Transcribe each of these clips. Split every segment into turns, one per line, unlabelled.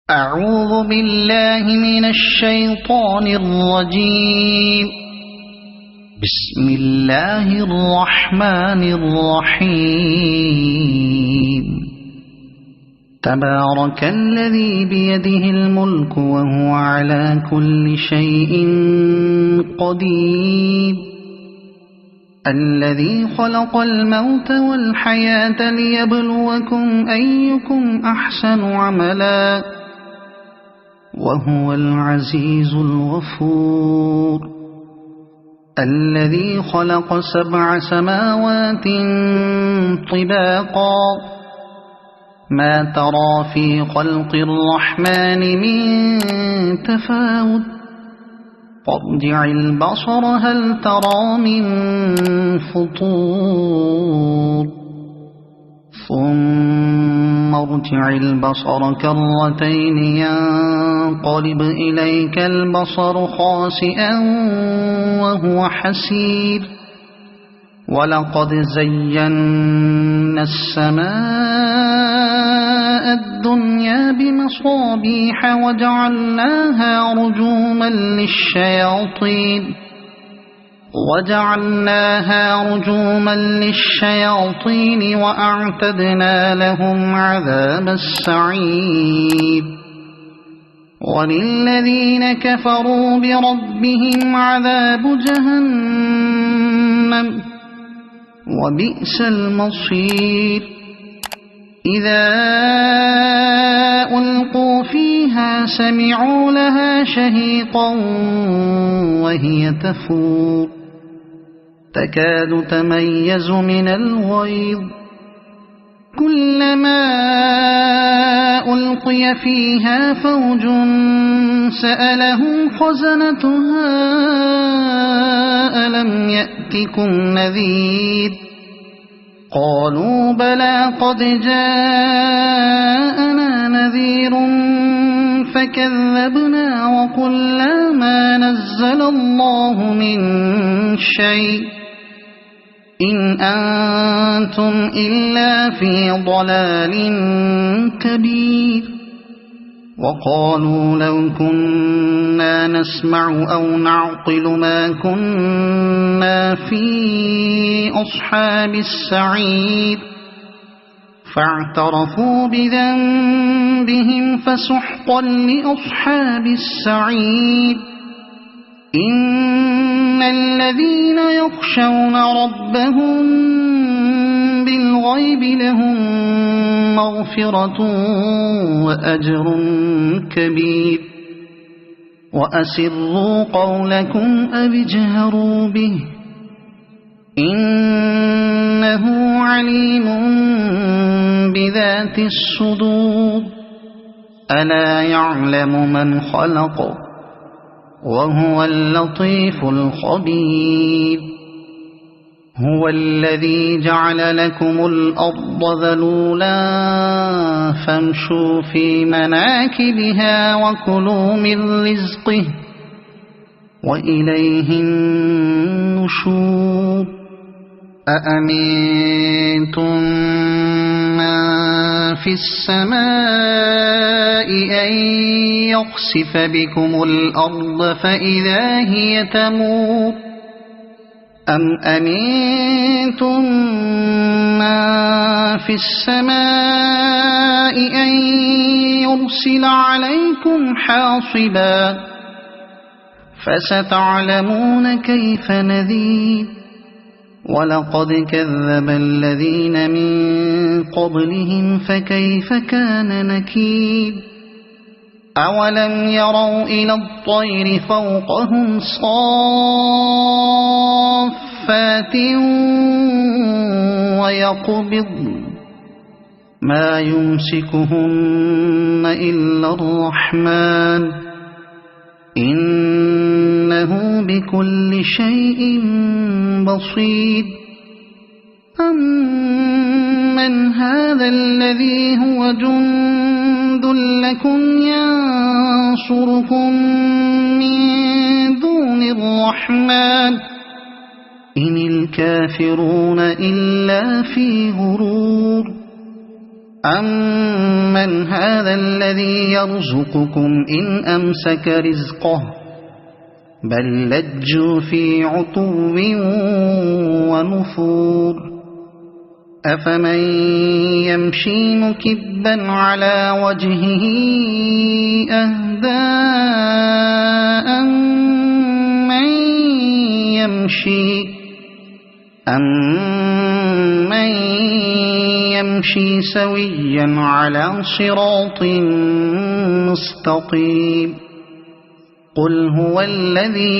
أعوذ بالله من الشيطان الرجيم. بسم الله الرحمن الرحيم. تبارك الذي بيده الملك وهو على كل شيء قدير. الذي خلق الموت والحياة ليبلوكم أيكم أحسن عملا وهو العزيز الغفور. الذي خلق 7 سماوات طباقا ما ترى في خلق الرحمن من تفاوت فارجع البصر هل ترى من فطور ثم ارجع البصر كرتين ينقلب إليك البصر خاسئا وهو حسير. ولقد زينا السماء الدنيا بمصابيح وجعلناها رجوما للشياطين وأعتدنا لهم عذاب السعير. وللذين كفروا بربهم عذاب جهنم وبئس المصير. إذا ألقوا فيها سمعوا لها شهيقا وهي تفور تكاد تميز من الغيظ. كلما ألقي فيها فوج سألهم خزنتها ألم يأتكم نذير قالوا بلى قد جاءنا نذير فكذبنا وقلنا ما نزل الله من شيء إن أنتم إلا في ضلال كبير. وقالوا لو كنا نسمع أو نعقل ما كنا في أصحاب السعير فاعترفوا بذنبهم فسحقا لأصحاب السعير. إن الذين يخشون ربهم بالغيب لهم مغفرة وأجر كبير. وأسروا قولكم أو اجهروا به إنه عليم بذات الصدور. ألا يعلم من خلق وهو اللطيف الخبير. هو الذي جعل لكم الأرض ذلولا فامشوا في مناكبها وكلوا من رزقه وإليه النشور. أأمنتم من في السماء أن يخسف بكم الأرض فإذا هي تمور أم أمنتم من في السماء أن يرسل عليكم حاصبا فستعلمون كيف نذير. ولقد كذب الذين من قبلهم فكيف كان نكير. أولم يروا إلى الطير فوقهم صافات ويقبضن ما يمسكهن إلا الرحمن إنه بكل شيء بصير. أمن هذا الذي هو جند لكم ينصركم من دون الرحمن إن الكافرون إلا في غرور. أَمَّنْ هَذَا الَّذِي يَرْزُقُكُمْ إِنْ أَمْسَكَ رِزْقَهُ بَل لَّجُّوا فِي عُتُوٍّ وَنُفُورٍ أَفَمَن يَمْشِي مُكِبًّا عَلَى وَجْهِهِ أَهْدَىٰ أَمَّن يَمْشِي سَوِيًّا عَلَى صِرَاطٍ مُّسْتَقِيمٍ قُلْ هُوَ الَّذِي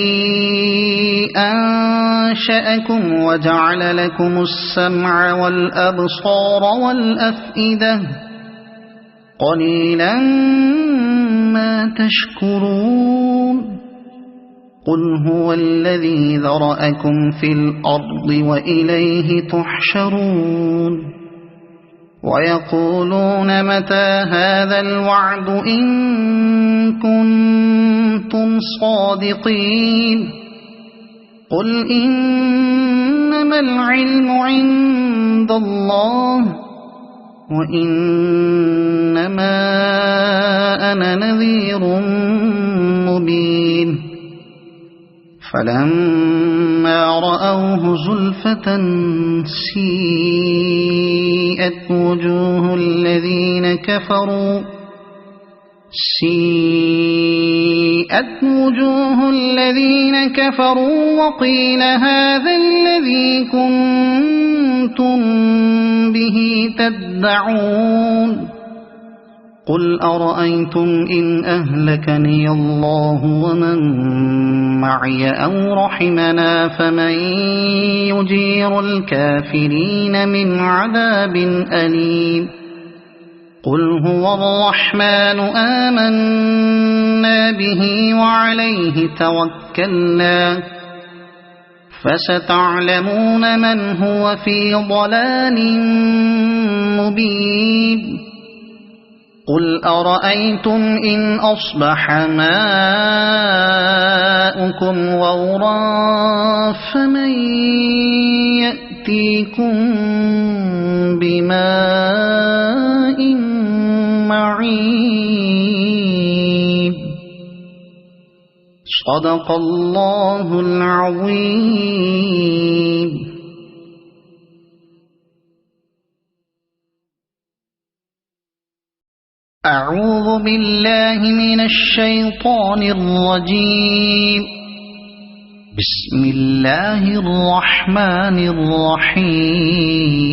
أَنشَأَكُمْ وَجَعَلَ لَكُمُ السَّمْعَ وَالْأَبْصَارَ وَالْأَفْئِدَةَ قَلِيلًا مَّا تَشْكُرُونَ قُلْ هُوَ الَّذِي ذَرَأَكُمْ فِي الْأَرْضِ وَإِلَيْهِ تُحْشَرُونَ وَيَقُولُونَ مَتَىٰ هَٰذَا الْوَعْدُ إِن كُنتُمْ صَادِقِينَ قُلْ إِنَّمَا الْعِلْمُ عِندَ اللَّهِ وَإِنَّمَا أَنَا نَذِيرٌ مُّبِينٌ فَلَمَّا رَأَوْهُ زُلْفَةً سِيئَتْ وُجُوهُ الَّذِينَ كَفَرُوا وَقِيلَ هَٰذَا الَّذِي كُنتُم بِهِ تَدَّعُونَ قُلْ أَرَأَيْتُمْ إِنْ أَهْلَكَنِيَ اللَّهُ وَمَن مَّعِيَ أَوْ رَحِمَنَا فَمَن يُجِيرُ الْكَافِرِينَ مِنْ عَذَابٍ أَلِيمٍ قُلْ هُوَ الرَّحْمَٰنُ آمَنَّا بِهِ وَعَلَيْهِ تَوَكَّلْنَا فَسَتَعْلَمُونَ مَنْ هُوَ فِي ضَلَالٍ مُّبِينٍ قُلْ أَرَأَيْتُمْ إِنْ أَصْبَحَ مَاؤُكُمْ غَوْرًا فَمَن يَأْتِيكُم بِمَاءٍ مَّعِينٍ صَدَقَ اللَّهُ الْعَظِيمُ. أعوذ بالله من الشيطان الرجيم. بسم الله الرحمن الرحيم.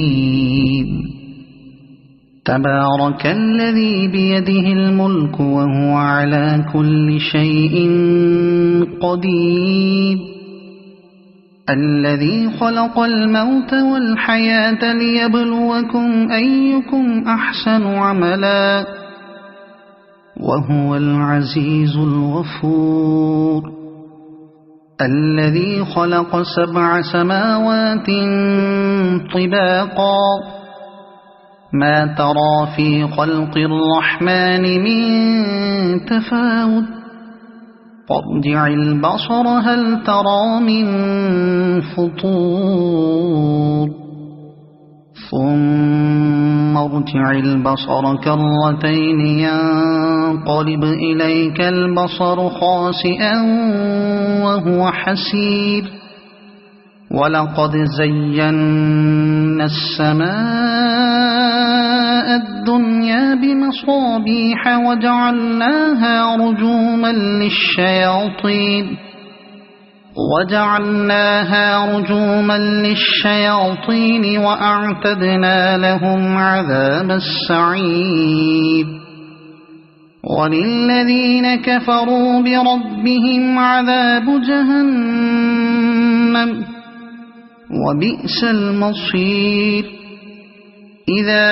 تبارك الذي بيده الملك وهو على كل شيء قدير. الذي خلق الموت والحياة ليبلوكم أيكم أحسن عملا وهو العزيز الغفور. الذي خلق 7 سماوات طباقا ما ترى في خلق الرحمن من تفاوت فارجع البصر هل ترى من فطور ثم ارجع البصر كرتين ينقلب إليك البصر خاسئا وهو حسير. ولقد زينا السماء الدنيا بمصابيح وجعلناها رجوما للشياطين وأعتدنا لهم عذاب السعير. وللذين كفروا بربهم عذاب جهنم وبئس المصير. إذا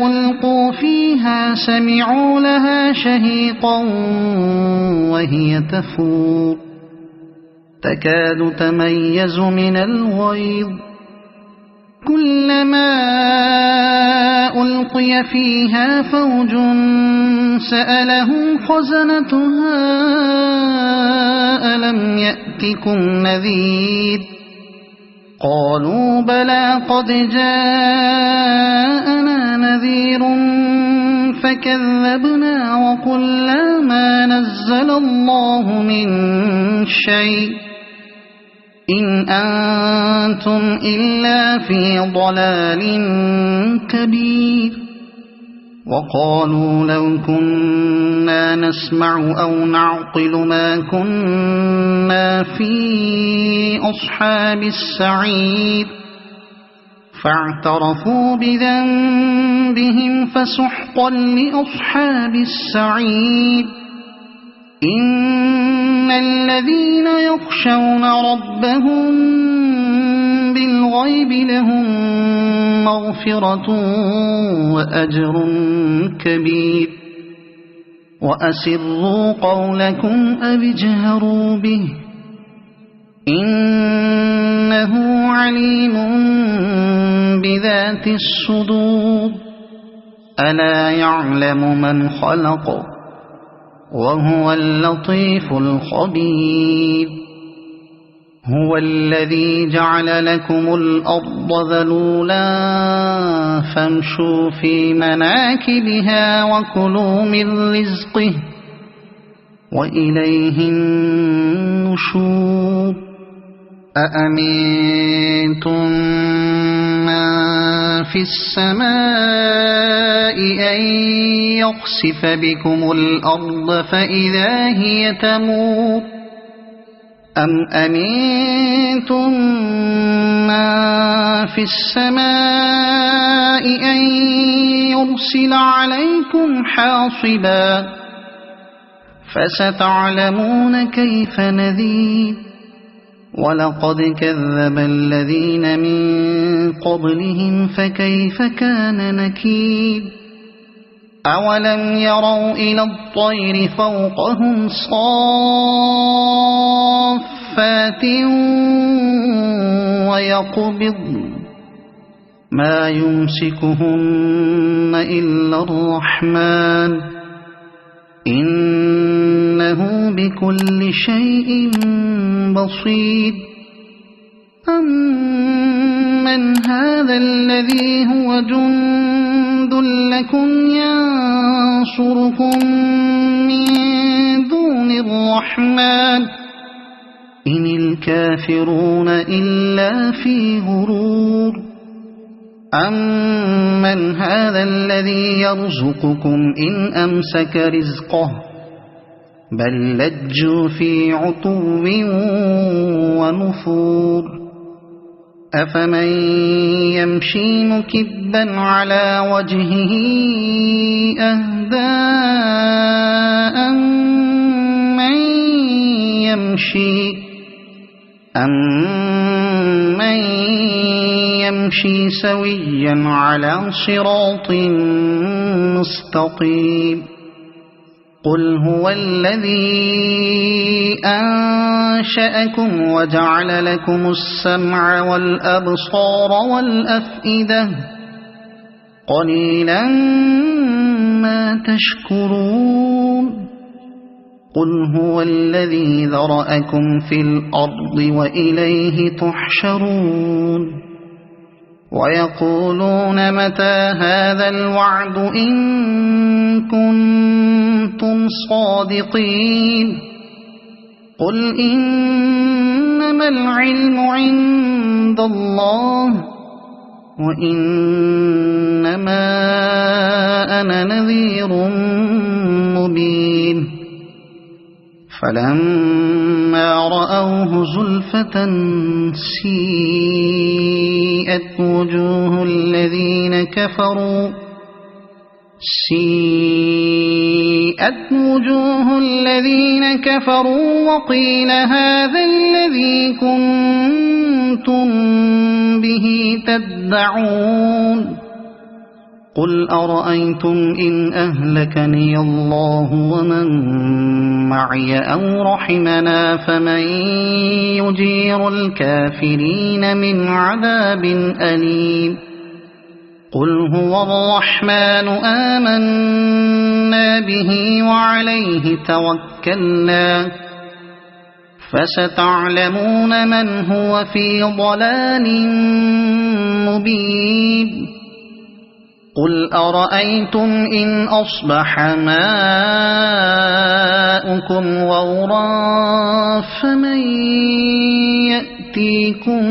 ألقوا فيها سمعوا لها شهيقا وهي تفور تكاد تميز من الغيظ. كلما ألقي فيها فوج سألهم خزنتها ألم يأتكم نذير قالوا بلى قد جاءنا نذير فكذبنا وقلنا ما نزل الله من شيء إن أنتم إلا في ضلال كبير وقالوا لو كنا نسمع أو نعقل ما كنا في أصحاب السعير فاعترفوا بذنبهم فسحقا لأصحاب السعير إن الذين يخشون ربهم بالغيب لهم مغفرة وأجر كبير وأسروا قولكم أو اجهروا به إنه عليم بذات الصدور ألا يعلم من خلق وهو اللطيف الخبير هو الذي جعل لكم الأرض ذلولا فامشوا في مناكبها وكلوا من رزقه وإليه النشور أأمنتم من في السماء أن يخسف بكم الأرض فإذا هي تمور أم أمنتم من في السماء أن يرسل عليكم حاصبا فستعلمون كيف نذير ولقد كذب الذين من قبلهم فكيف كان نكير أولم يروا إلى الطير فوقهم صافات ويقبض ما يمسكهن إلا الرحمن إنه بكل شيء بصير أمن هذا الذي هو جند لكم ينصركم من دون الرحمن إن الكافرون إلا في غرور أمن هذا الذي يرزقكم إن أمسك رزقه بل لجوا في عتو ونفور أفمن يمشي مكبا على وجهه أهدى أمن يمشي سويا على صراط مستقيم قل هو الذي أنشأكم وجعل لكم السمع والأبصار والأفئدة قليلا ما تشكرون قل هو الذي ذرأكم في الأرض وإليه تحشرون ويقولون متى هذا الوعد إن كنتم صادقين قل إنما العلم عند الله وإنما أنا نذير مبين فلما رأوه زلفة سيئت وجوه الذين كفروا وقيل هذا الذي كنتم به تدعون قل أرأيتم إن أهلكني الله ومن معي أو رحمنا فمن يجير الكافرين من عذاب أليم قل هو الرحمن آمنا به وعليه توكلنا فستعلمون من هو في ضلال مبين قل أرأيتم إن أصبح ماؤكم غورا فمن يأتيكم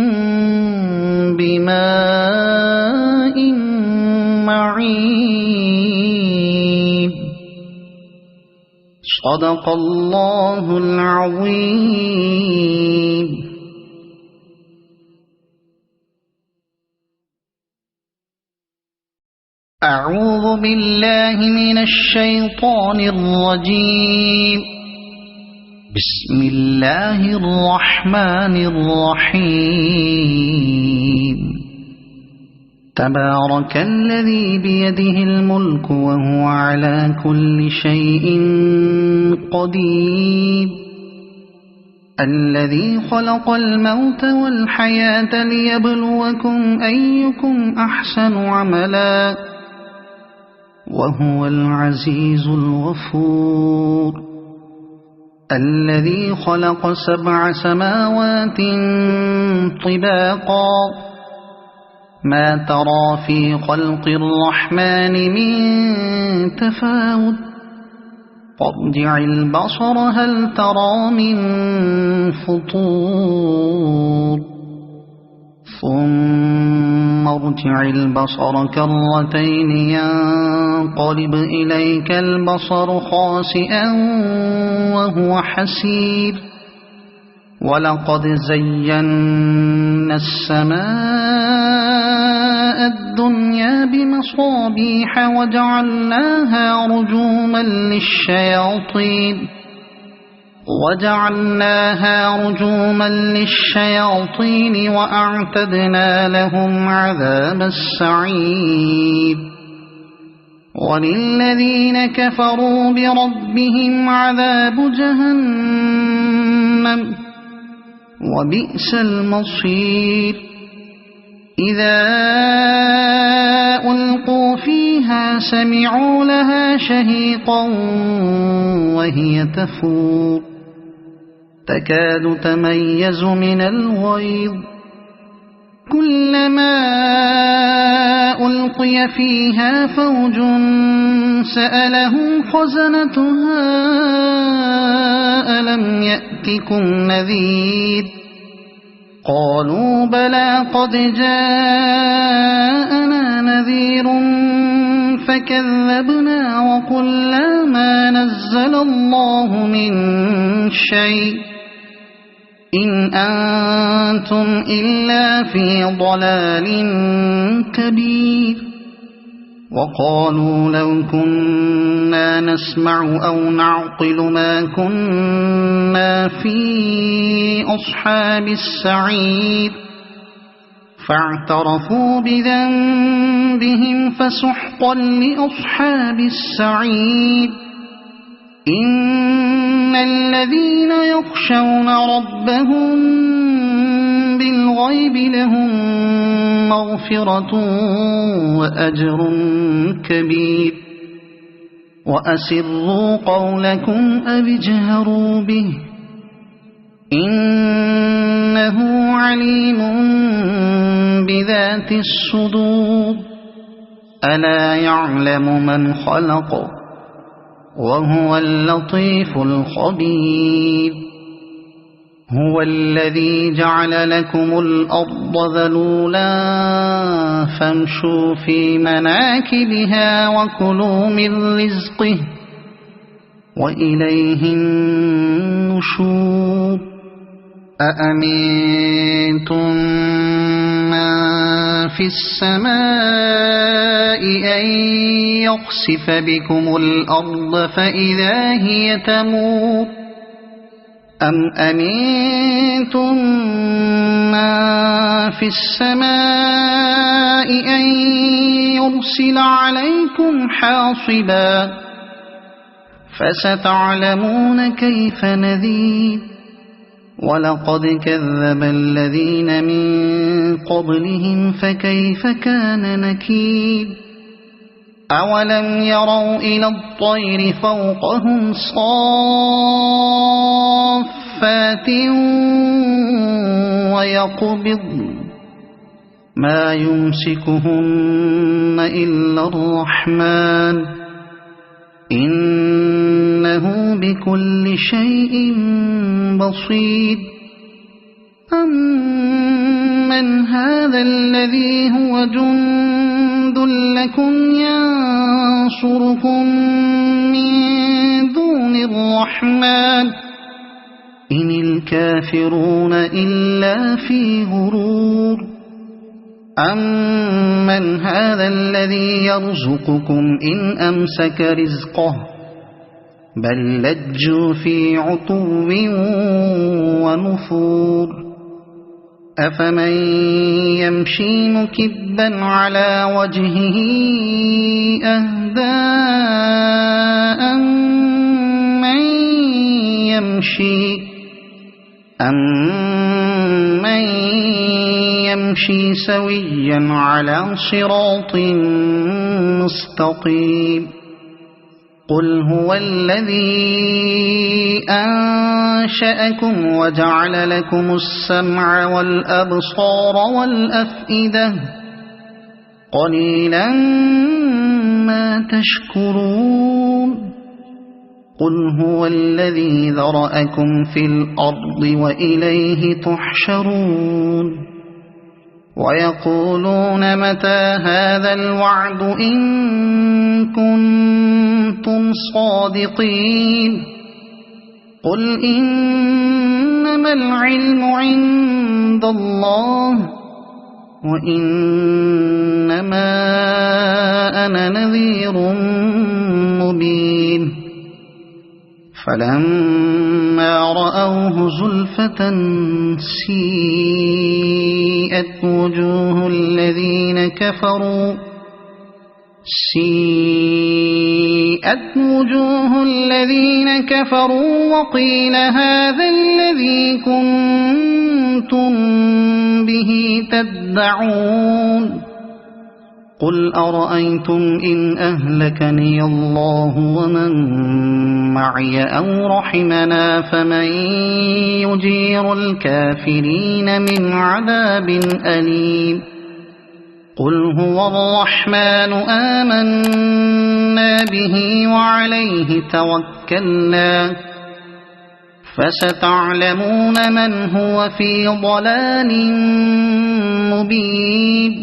بماء معين صدق الله العظيم. أعوذ بالله من الشيطان الرجيم. بسم الله الرحمن الرحيم. تبارك الذي بيده الملك وهو على كل شيء قدير الذي خلق الموت والحياة ليبلوكم أيكم أحسن عملا وهو العزيز الغفور الذي خلق 7 سماوات طباقا ما ترى في خلق الرحمن من تفاوت فارجع البصر هل ترى من فطور ثم ارجع البصر كرتين ينقلب إليك البصر خاسئا وهو حسير ولقد زينا السماء الدنيا بمصابيح وجعلناها رجوما للشياطين وأعتدنا لهم عذاب السعير وللذين كفروا بربهم عذاب جهنم وبئس المصير إذا ألقوا فيها سمعوا لها شهيقا وهي تفور تكاد تميز من الغيظ كلما ألقي فيها فوج سألهم خزنتها ألم يأتكم نذير قالوا بلى قد جاءنا نذير فكذبنا وقلنا ما نزل الله من شيء إن أنتم إلا في ضلال كبير وقالوا لو كنا نسمع أو نعقل ما كنا في أصحاب السعير فاعترفوا بذنبهم فسحقا لأصحاب السعير إن الذين يخشون ربهم بالغيب لهم مغفرة وأجر كبير وأسروا قولكم أو اجهروا به إنه عليم بذات الصدور ألا يعلم من خلق وهو اللطيف الخبير هو الذي جعل لكم الأرض ذلولا فامشوا في مناكبها وكلوا من رزقه وإليه النشور أأمنتم من في السماء أن يخسف بكم الأرض فإذا هي تمور أم أمنتم من في السماء أن يرسل عليكم حاصبا فستعلمون كيف نذير ولقد كذب الذين من قبلهم فكيف كان نكير أولم يروا إلى الطير فوقهم صَفَّاتٍ وَيَقْبِضْنَ مَا يُمْسِكُهُنَّ إِلَّا الرَّحْمَنُ إِنَّهُ بِكُلِّ شَيْءٍ بَصِيرٌ أَمَّنْ هَذَا الَّذِي هُوَ جُندٌ لَكُمْ يَنصُرُكُم مِّن دُونِ الرَّحْمَنِ إِنِ الْكَافِرُونَ إِلَّا فِي غُرُورٍ أَمَّنْ هَذَا الَّذِي يَرْزُقُكُمْ إِنْ أَمْسَكَ رِزْقَهُ بَل لَّجُّوا فِي عُتُوٍّ وَنُفُورٍ أَفَمَن يَمْشِي مُكِبًّا عَلَى وَجْهِهِ أَهْدَىٰ أَمَّن يَمْشِي سَوِيًّا عَلَى صِرَاطٍ مُّسْتَقِيمٍ قُلْ هُوَ الَّذِي أَنشَأَكُمْ وَجَعَلَ لَكُمُ السَّمْعَ وَالْأَبْصَارَ وَالْأَفْئِدَةَ قَلِيلًا مَّا تَشْكُرُونَ قُلْ هُوَ الَّذِي ذَرَأَكُمْ فِي الْأَرْضِ وَإِلَيْهِ تُحْشَرُونَ وَيَقُولُونَ مَتَىٰ هَٰذَا الْوَعْدُ إِن كُنتُمْ صَادِقِينَ قُلْ إِنَّمَا الْعِلْمُ عِندَ اللَّهِ وَإِنَّمَا أَنَا نَذِيرٌ مُّبِينٌ فَلَمَّا رَأَوْهُ زُلْفَةً سِيئَتْ وُجُوهُ الَّذِينَ كَفَرُوا وَقِيلَ هَٰذَا الَّذِي كُنتُم بِهِ تَدَّعُونَ قُلْ أَرَأَيْتُمْ إِنْ أَهْلَكَنِيَ اللَّهُ وَمَن مَّعِيَ أَوْ رَحِمَنَا فَمَن يُجِيرُ الْكَافِرِينَ مِنْ عَذَابٍ أَلِيمٍ قُلْ هُوَ الرَّحْمَنُ آمَنَّا بِهِ وَعَلَيْهِ تَوَكَّلْنَا فَسَتَعْلَمُونَ مَنْ هُوَ فِي ضَلَالٍ مُّبِينٍ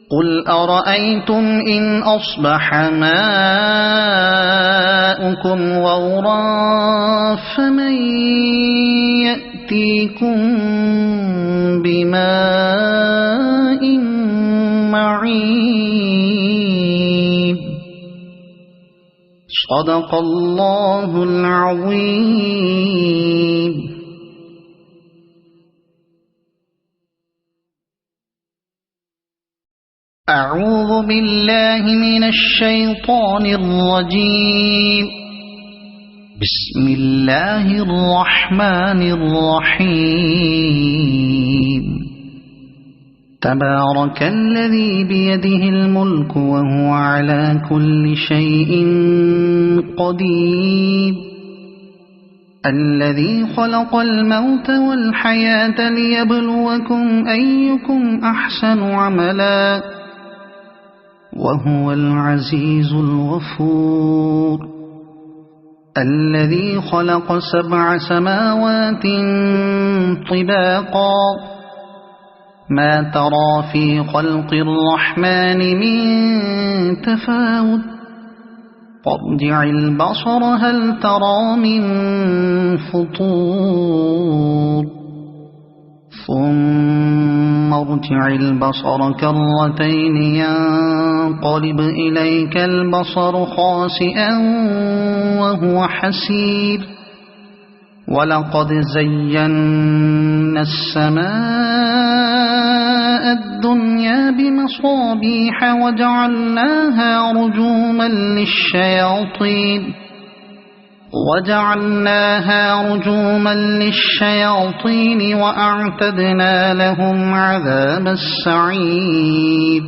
قُلْ أَرَأَيْتُمْ إِنْ أَصْبَحَ مَاؤُكُمْ غَوْرًا فَمَن يَأْتِيكُم بِمَاءٍ مَّعِينٍ صَدَقَ اللَّهُ الْعَظِيمُ. أعوذ بالله من الشيطان الرجيم. بسم الله الرحمن الرحيم. تبارك الذي بيده الملك وهو على كل شيء قدير الذي خلق الموت والحياة ليبلوكم أيكم أحسن عملا وهو العزيز الغفور الذي خلق 7 سماوات طباقا ما ترى في خلق الرحمن من تفاوت فارجع البصر هل ترى من فطور ثم ارجع البصر كرتين ينقلب إليك البصر خاسئا وهو حسير ولقد زينا السماء الدنيا بمصابيح وجعلناها رجوما للشياطين وأعتدنا لهم عذاب السعير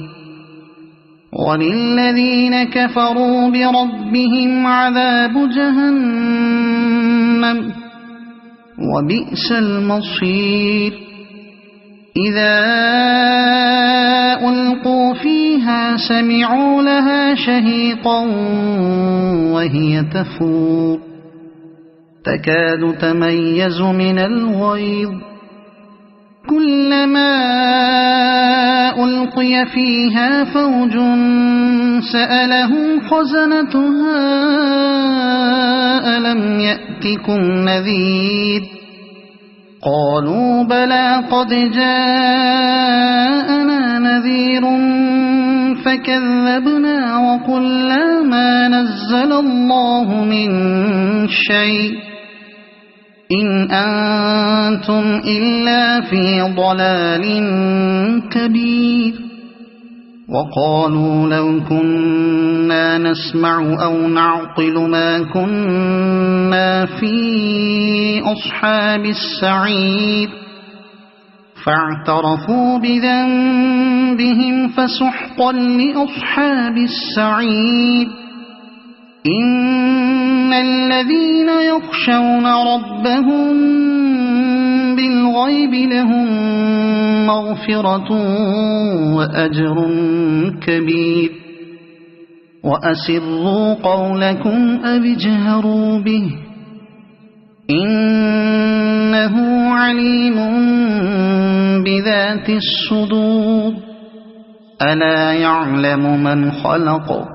وللذين كفروا بربهم عذاب جهنم وبئس المصير إذا ألقوا فيها سمعوا لها شهيقا وهي تفور تكاد تميز من الغيظ كلما ألقي فيها فوج سألهم خزنتها ألم يأتكم نذير قالوا بلى قد جاءنا نذير فكذبنا وقلنا ما نزل الله من شيء إن أنتم إلا في ضلال كبير وقالوا لو كنا نسمع أو نعقل ما كنا في أصحاب السعير فاعترفوا بذنبهم فسحقا لأصحاب السعير إن الذين يخشون ربهم بالغيب لهم مغفرة وأجر كبير وأسروا قولكم أو اجهروا به إنه عليم بذات الصدور ألا يعلم من خلق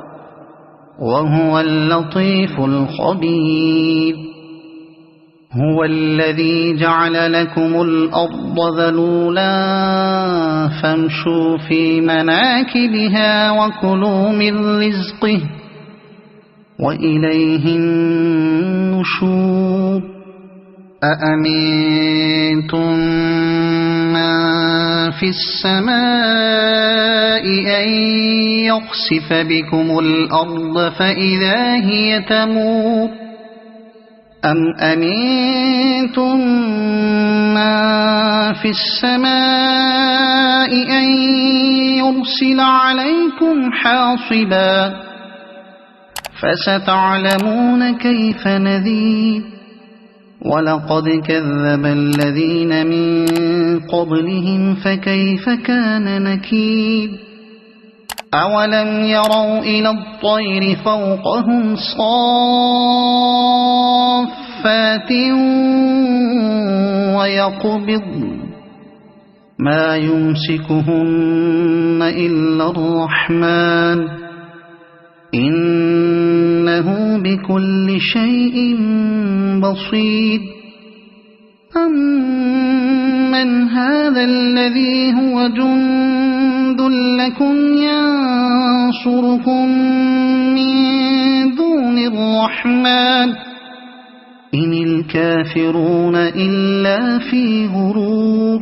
وهو اللطيف الخبير هو الذي جعل لكم الأرض ذلولا فامشوا في مناكبها وكلوا من رزقه وإليه النشور أأمنتم من في السماء أن يخسف بكم الأرض فإذا هي تمور أم أمنتم من في السماء أن يرسل عليكم حاصبا فستعلمون كيف نذير ولقد كذب الذين من قبلهم فكيف كان نكير أولم يروا إلى الطير فوقهم صافات ويقبض ما يمسكهن إلا الرحمن إنه بكل شيء بصير أمن هذا الذي هو جند لكم ينصركم من دون الرحمن إن الكافرون إلا في غرور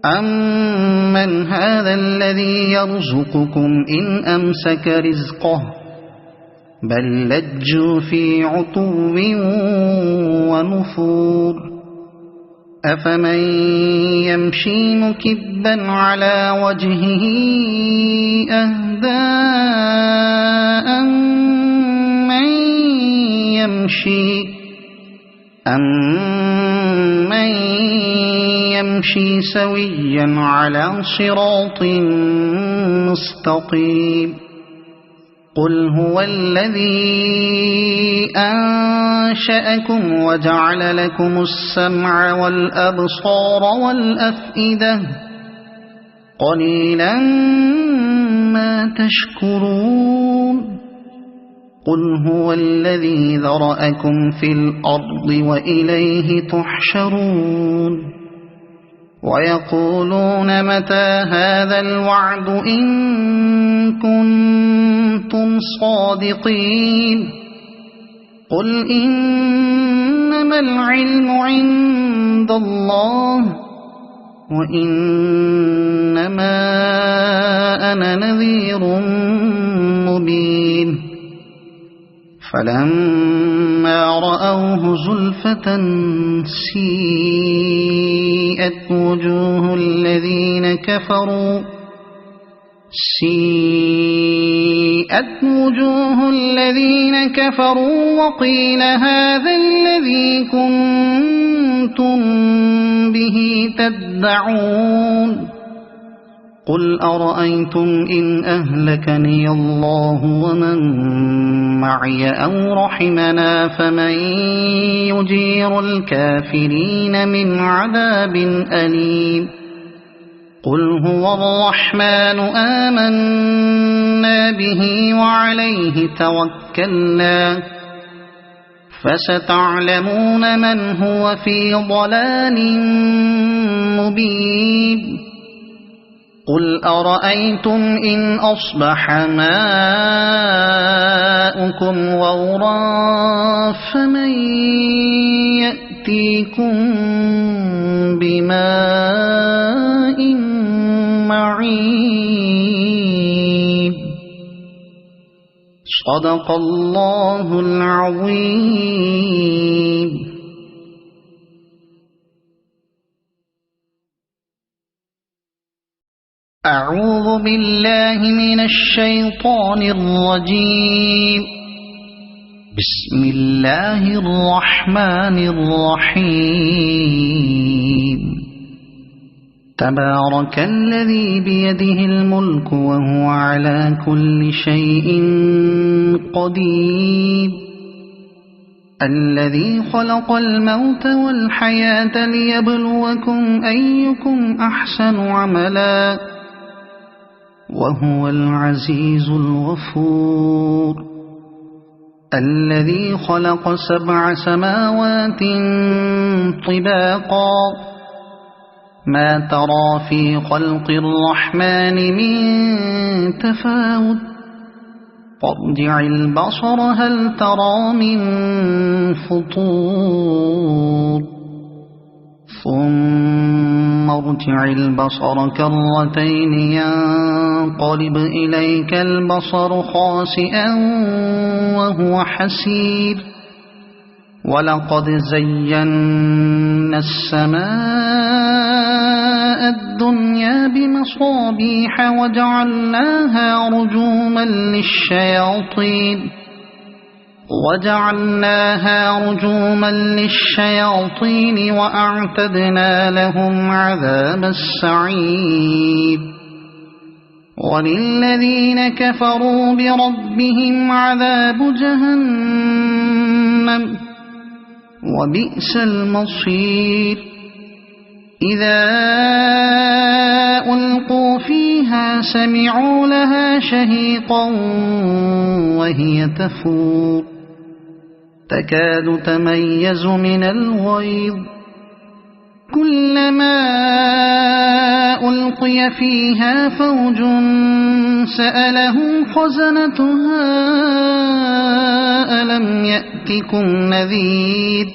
أمن هذا الذي يرزقكم إن أمسك رزقه بل لجوا في عتو ونفور أفمن يمشي مكبا على وجهه أهدى أمن يمشي سويا على صراط مستقيم قل هو الذي أنشأكم وجعل لكم السمع والأبصار والأفئدة قليلا ما تشكرون قل هو الذي ذرأكم في الأرض وإليه تحشرون ويقولون متى هذا الوعد إن كنتم صادقين قل إنما العلم عند الله وإنما أنا نذير مبين فلما رأوه زلفة سيئت وجوه الذين كفروا وقيل هذا الذي كنتم كنتم به تدعون قل أرأيتم إن أهلكني الله ومن معي أو رحمنا فمن يجير الكافرين من عذاب أليم قل هو الرحمن آمنا به وعليه توكلنا فستعلمون من هو في ضلال مبين قل أرأيتم إن أصبح ماؤكم غورا فمن يأتيكم بماء معين صدق الله العظيم. أعوذ بالله من الشيطان الرجيم. بسم الله الرحمن الرحيم. تبارك الذي بيده الملك وهو على كل شيء قدير الذي خلق الموت والحياة ليبلوكم أيكم أحسن عملا وهو العزيز الغفور الذي خلق 7 سماوات طباقا ما ترى في خلق الرحمن من تفاوت فارجع البصر هل ترى من فطور ثم ارجع البصر كرتين ينقلب إليك البصر خاسئا وهو حسير ولقد زينا السماء الدنيا بمصابيح وجعلناها رجوما للشياطين وأعتدنا لهم عذاب السعير وللذين كفروا بربهم عذاب جهنم وبئس المصير إذا ألقوا فيها سمعوا لها شهيقا وهي تفور تكاد تميز من الغيظ كلما ألقي فيها فوج سألهم خزنتها ألم يأتكم نذير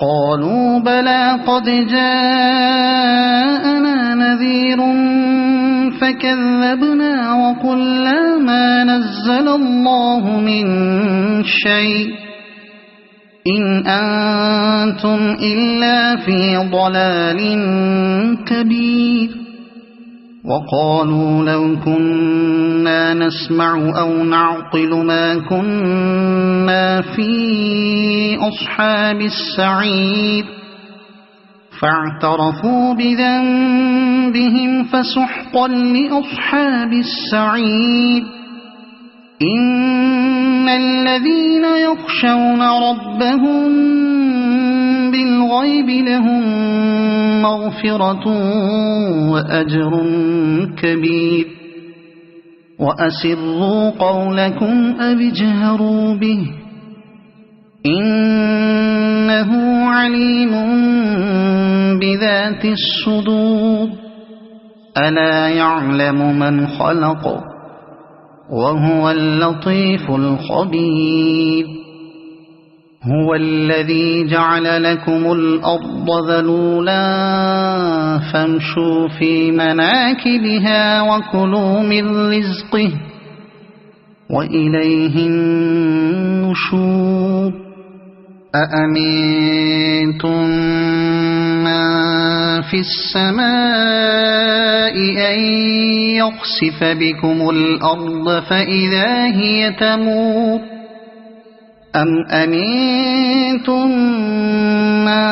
قالوا بلى قد جاءنا نذير فكذبنا وقلنا ما نزل الله من شيء إن أنتم إلا في ضلال كبير وقالوا لو كنا نسمع أو نعقل ما كنا في أصحاب السعير فاعترفوا بذنبهم فسحقا لأصحاب السعير إن الذين يخشون ربهم بالغيب لهم مغفرة وأجر كبير وأسروا قولكم أو اجهروا به إنه عليم بذات الصدور ألا يعلم من خلق وهو اللطيف الخبير هو الذي جعل لكم الأرض ذلولا فامشوا في مناكبها وكلوا من رزقه وإليه النشور أأمنتم من في السماء أن يخسف بكم الأرض فإذا هي تمور أم أمنتم من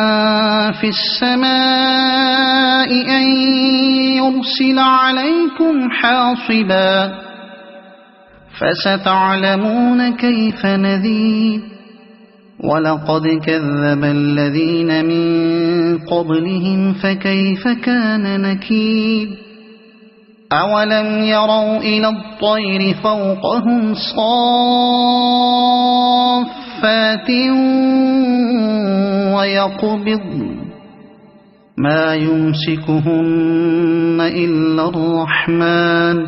في السماء أن يرسل عليكم حاصبا فستعلمون كيف نذير ولقد كذب الذين من قبلهم فكيف كان نكير أولم يروا إلى الطير فوقهم صافات ويقبض ما يمسكهن إلا الرحمن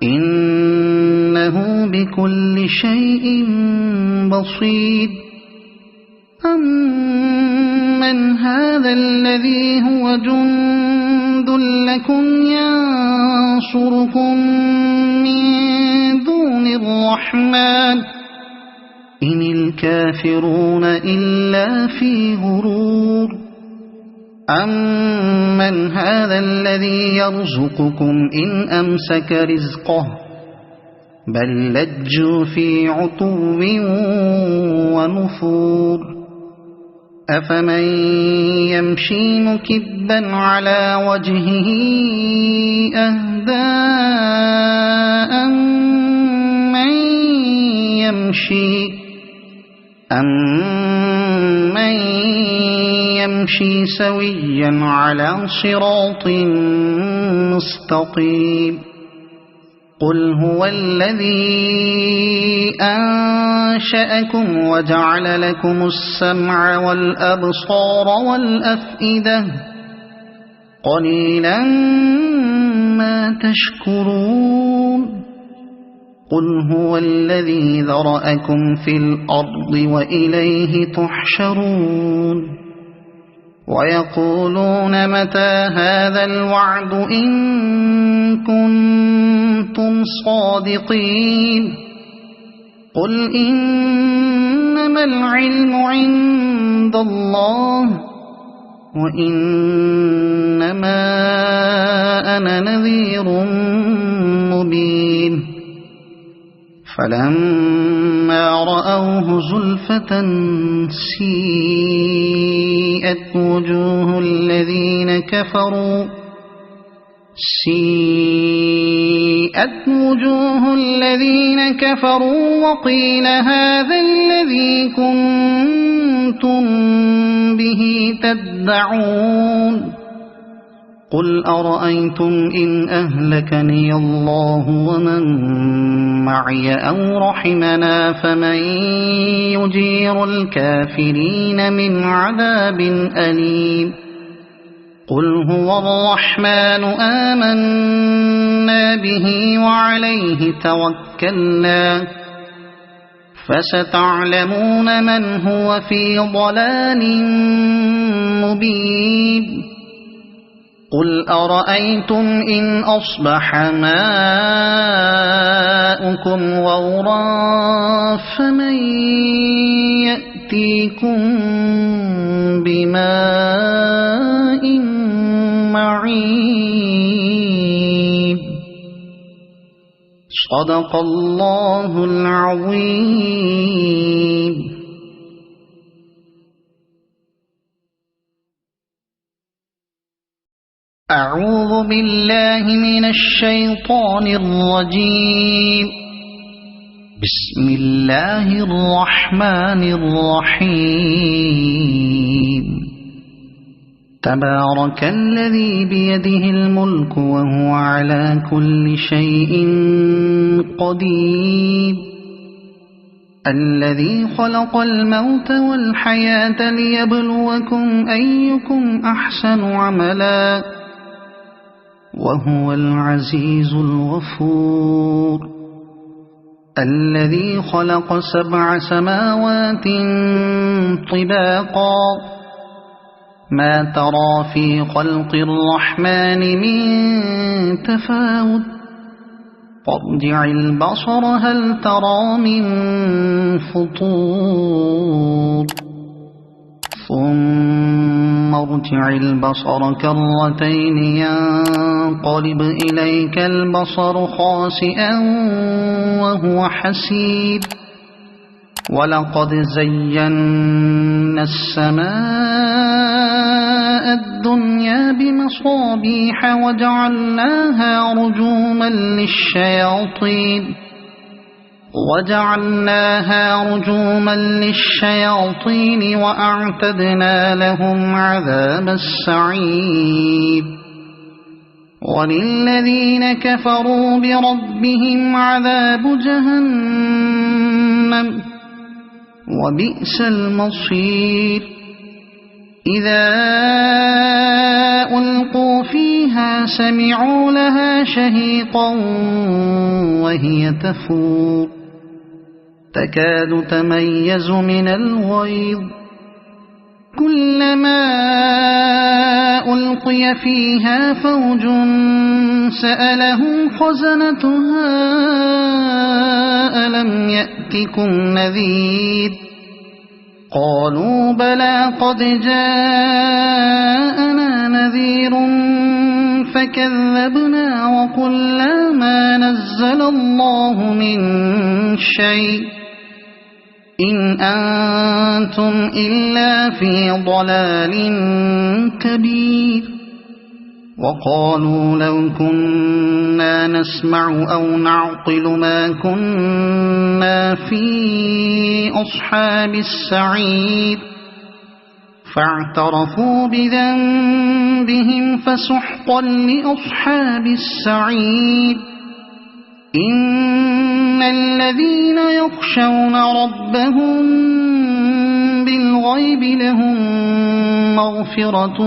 إنه بكل شيء بصير أمن هذا الذي هو جند لكم ينصركم من دون الرحمن إن الكافرون إلا في غرور أمن هذا الذي يرزقكم إن أمسك رزقه بل لجوا في عتو ونفور أفمن يمشي مكبا على وجهه أهدى أمن يمشي سويا على صراط مستقيم قل هو الذي أنشأكم وجعل لكم السمع والأبصار والأفئدة قليلا ما تشكرون قل هو الذي ذرأكم في الأرض وإليه تحشرون ويقولون متى هذا الوعد إن كنتم صادقين قل إنما العلم عند الله وإنما أنا نذير مبين فلما رأوه زلفة سيئت وجوه الذين كفروا وقيل هذا الذي كنتم به تدعون قل أرأيتم إن أهلكني الله ومن معي أو رحمنا فمن يجير الكافرين من عذاب أليم قل هو الرحمن آمنا به وعليه توكلنا فستعلمون من هو في ضلال مبين قل أرأيتم إن أصبح ماؤكم غورا فمن يأتيكم بماء معين صدق الله العظيم. أعوذ بالله من الشيطان الرجيم. بسم الله الرحمن الرحيم. تبارك الذي بيده الملك وهو على كل شيء قدير الذي خلق الموت والحياة ليبلوكم أيكم أحسن عملا وهو العزيز الغفور الذي خلق 7 سماوات طباقا ما ترى في خلق الرحمن من تفاوت فارجع البصر هل ترى من فطور ثم ارجع البصر كرتين ينقلب إليك البصر خاسئا وهو حسير ولقد زينا السماء الدنيا بمصابيح وجعلناها رجوما للشياطين وأعتدنا لهم عذاب السعير وللذين كفروا بربهم عذاب جهنم وبئس المصير إذا ألقوا فيها سمعوا لها شهيقا وهي تفور تكاد تميز من الغيظ كلما ألقي فيها فوج سألهم خزنتها ألم يأتكم نذير قالوا بلى قد جاءنا نذير فكذبنا وقلنا ما نزل الله من شيء إن أنتم إلا في ضلال كبير وقالوا لو كنا نسمع أو نعقل ما كنا في أصحاب السعير فاعترفوا بذنبهم فسحقا لأصحاب السعير إن الذين يخشون ربهم بالغيب لهم مغفرة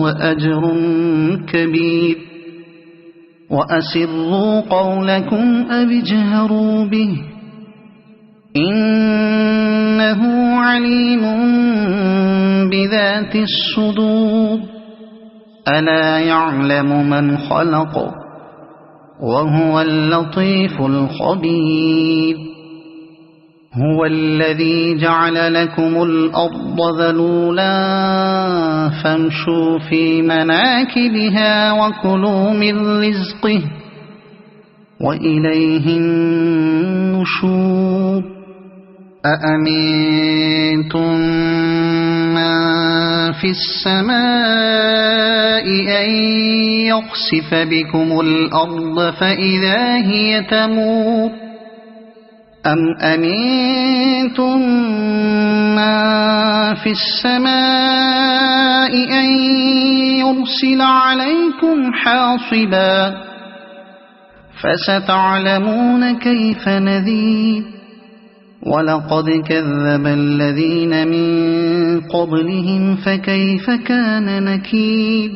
وأجر كبير وأسروا قولكم أو اجهروا به إنه عليم بذات الصدور ألا يعلم من خلق وهو اللطيف الخبير هو الذي جعل لكم الأرض ذلولا فامشوا في مناكبها وكلوا من رزقه وإليه النشور أأمنتم من في السماء أن يخسف بكم الأرض فإذا هي تمور أم أمنتم من في السماء أن يرسل عليكم حاصبا فستعلمون كيف نذير ولقد كذب الذين من قبلهم فكيف كان نكير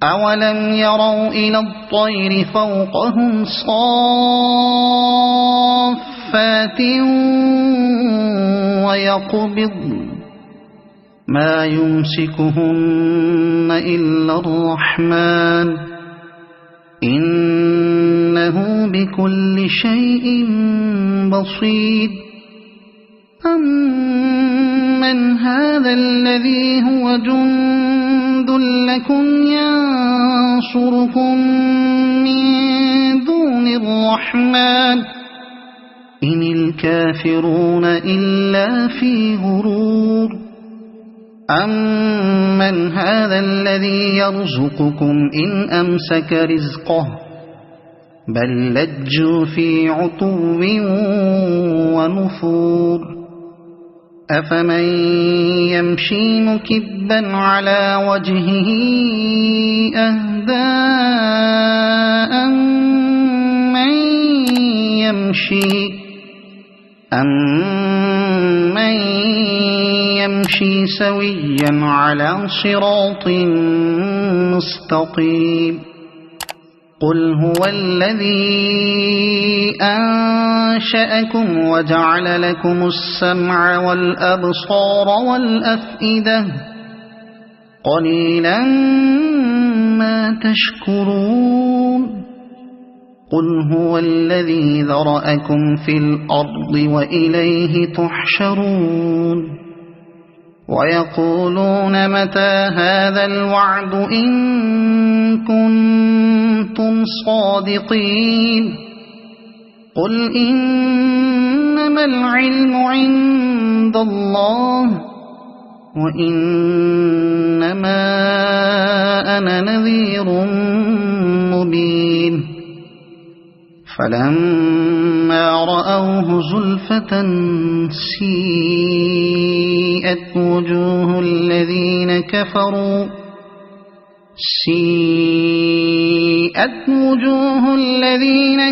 أولم يروا إلى الطير فوقهم صافات ويقبضن ما يمسكهن إلا الرحمن إنه بكل شيء بصير أمن هذا الذي هو جند لكم ينصركم من دون الرحمن إن الكافرون إلا في غرور أمن هذا الذي يرزقكم إن أمسك رزقه بل لجوا في عتو ونفور أفمن يمشي مكبا على وجهه أهدى أمن يمشي سويا على صراط مستقيم قل هو الذي أنشأكم وجعل لكم السمع والأبصار والأفئدة قليلا ما تشكرون قل هو الذي ذرأكم في الأرض وإليه تحشرون ويقولون متى هذا الوعد إن كنتم صادقين قل إنما العلم عند الله وإنما أنا نذير مبين فلما رأوه زلفة سيئت وجوه الذين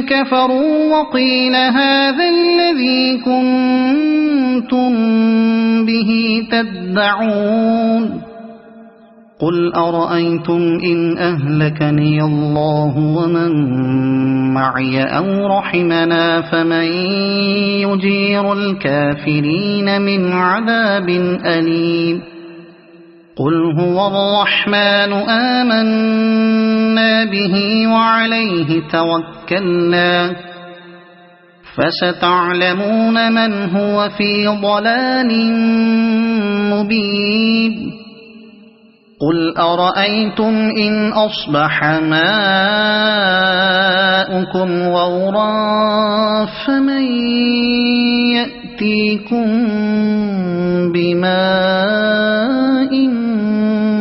كفروا وقيل هذا الذي كنتم به تدعون قل أرأيتم إن أهلكني الله ومن معي أو رحمنا فمن يجير الكافرين من عذاب أليم قل هو الرحمن آمنا به وعليه توكلنا فستعلمون من هو في ضلال مبين قل أرأيتم إن أصبح ماؤكم غورا فمن يأتيكم بماء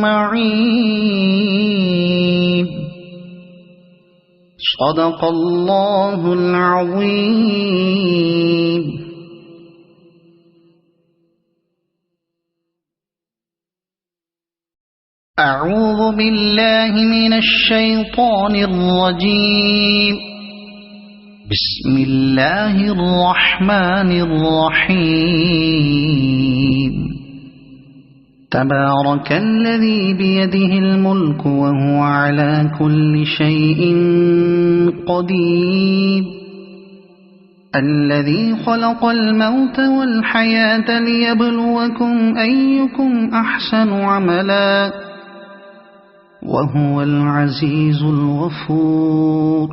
معين صدق الله العظيم. أعوذ بالله من الشيطان الرجيم. بسم الله الرحمن الرحيم. تبارك الذي بيده الملك وهو على كل شيء قدير الذي خلق الموت والحياة ليبلوكم أيكم أحسن عملا وهو العزيز الغفور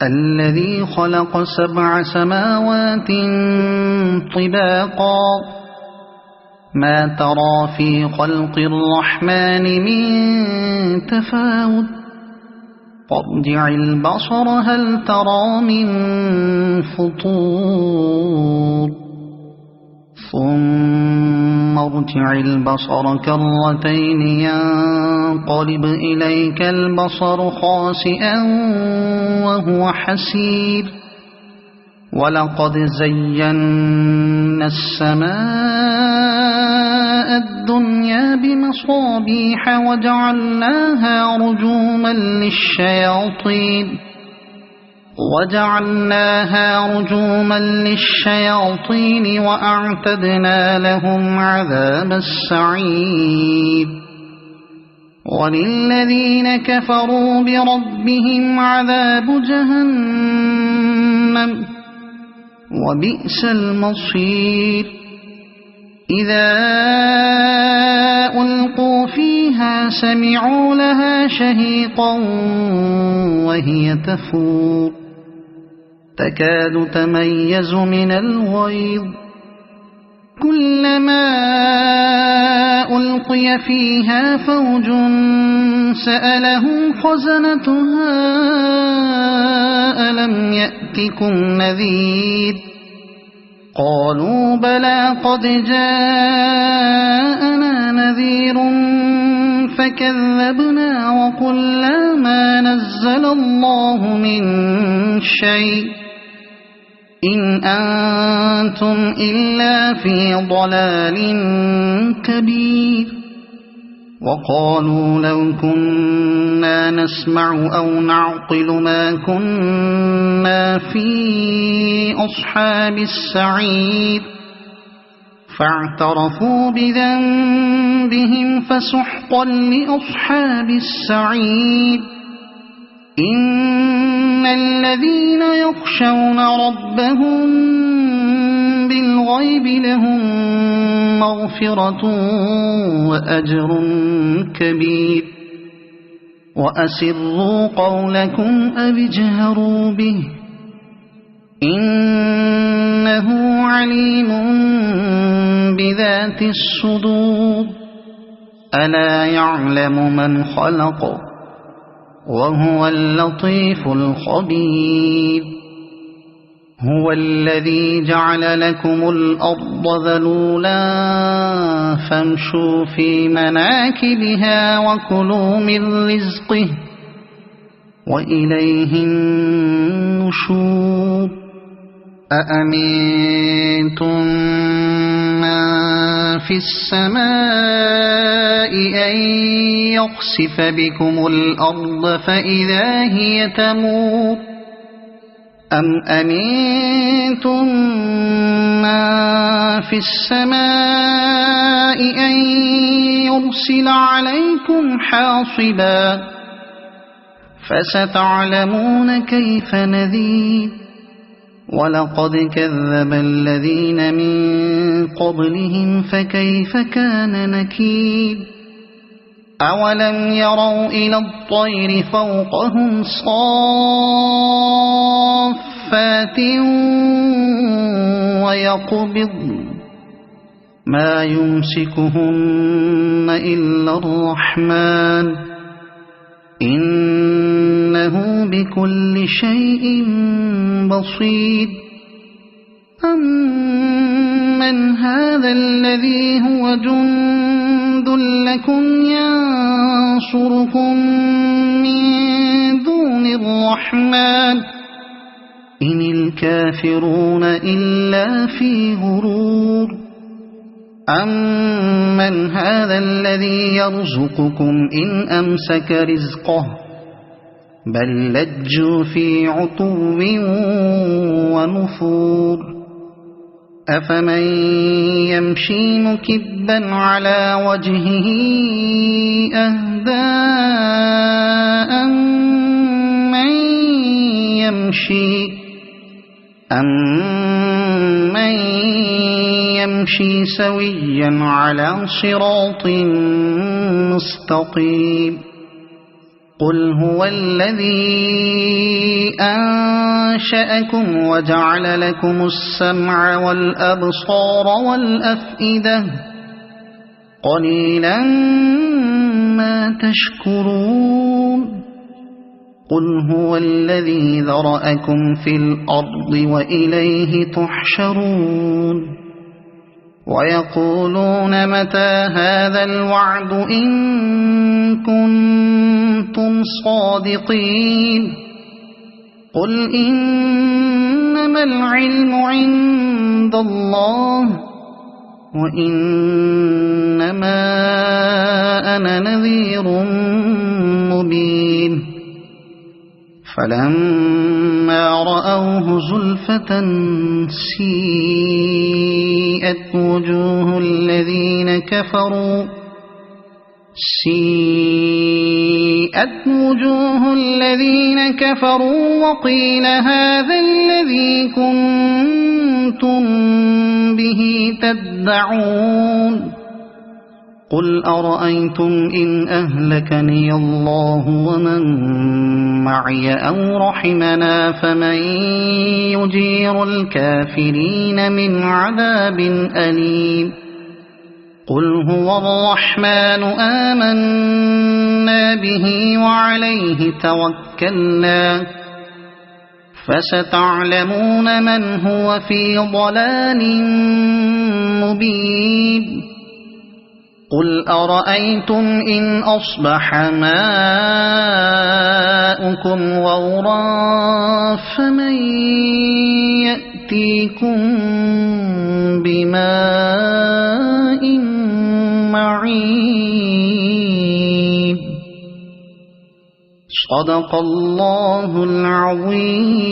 الذي خلق 7 سماوات طباقا ما ترى في خلق الرحمن من تفاوت فارجع البصر هل ترى من فطور ثم ارجع البصر كرتين ينقلب إليك البصر خاسئا وهو حسير ولقد زينا السماء الدنيا بمصابيح وجعلناها رجوما للشياطين وأعتدنا لهم عذاب السعير وللذين كفروا بربهم عذاب جهنم وبئس المصير إذا ألقوا فيها سمعوا لها شهيقا وهي تفور تكاد تميز من الغيظ كلما ألقي فيها فوج سألهم خزنتها ألم يأتكم نذير قالوا بلى قد جاءنا نذير فكذبنا وقلنا ما نزل الله من شيء إن أنتم إلا في ضلال كبير وقالوا لو كنا نسمع أو نعقل ما كنا في أصحاب السعير فاعترفوا بذنبهم فسحقا لأصحاب السعير إن الذين يخشون ربهم بالغيب لهم مغفرة وأجر كبير وأسروا قولكم أو اجهروا به إنه عليم بذات الصدور ألا يعلم من خلق وهو اللطيف الخبير هو الذي جعل لكم الأرض ذلولا فامشوا في مناكبها وكلوا من رزقه وإليه النشور أأمنتم من في السماء أن يخسف بكم الأرض فإذا هي تمور أم أمنتم من في السماء أن يرسل عليكم حاصبا فستعلمون كيف نذير ولقد كذب الذين من قبلهم فكيف كان نكير أولم يروا إلى الطير فوقهم صافات ويقبض ما يمسكهن إلا الرحمن إنه بكل شيء بصير أمن هذا الذي هو جند لكم ينصركم من دون الرحمن إن الكافرون إلا في غرور أمن هذا الذي يرزقكم إن أمسك رزقه بل لجوا في عتو ونفور أفمن يمشي مكبا على وجهه أهدى أمن يمشي سويا على صراط مستقيم قل هو الذي أنشأكم وجعل لكم السمع والأبصار والأفئدة قليلا ما تشكرون قل هو الذي ذرأكم في الأرض وإليه تحشرون ويقولون متى هذا الوعد إن كنتم صادقين قل إنما العلم عند الله وإنما أنا نذير مبين فلما رأوه زلفة سيئت وجوه الذين كفروا وقيل هذا الذي كنتم به تدعون قل أرأيتم إن أهلكني الله ومن معي أو رحمنا فمن يجير الكافرين من عذاب أليم قل هو الرحمن آمنا به وعليه توكلنا فستعلمون من هو في ضلال مبين قل أرأيتم إن أصبح ماؤكم غورا فمن يأتيكم بماء معين صدق الله العظيم.